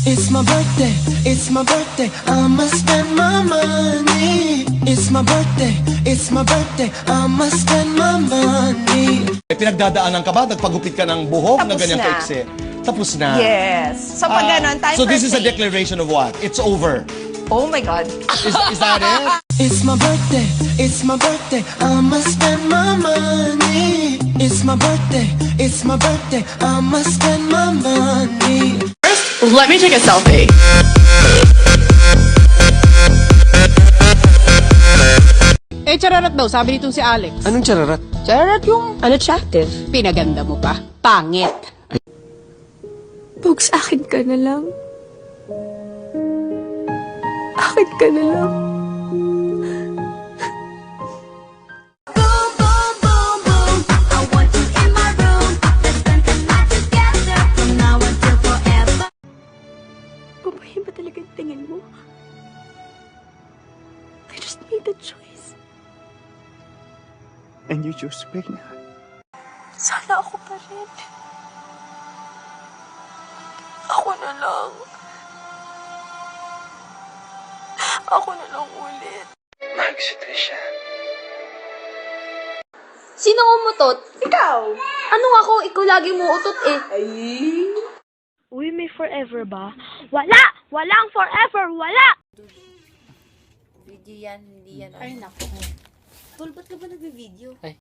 It's my birthday, it's my birthday, I'ma spend my money. It's my birthday, I'ma spend my money. Pinagdadaanan ka ba? Nagpagupit ka ng buhok na Tapos ganyang na. kaiksi? Tapos na. Yes. So pag ganon, time So for this is a play. declaration of what? It's over. Oh my God. Is that it? It's my birthday, I'ma spend my money. It's my birthday, I'ma spend my money. Let me take a selfie. Eh, chararat daw, sabi nitong si Alex. Anong chararat? Chararat yung Unattractive. pinaganda mo pa. Pangit. Pogs, akin ka na lang. Akin ka na lang. Babae ba talaga yung tingin mo? I just made a choice. And you choose to break na. Sana ako pa rin. Ako na lang. Ako na lang ulit. Mahal si Trisha. Sino umutot? Ikaw! Anong ako? Ikaw lagi mo utot eh. Uy, may forever ba? Wala! Walang forever! Wala! Video yan, hindi yan. Ay, naku. Tol, ba't ka ba nag-video? Ay,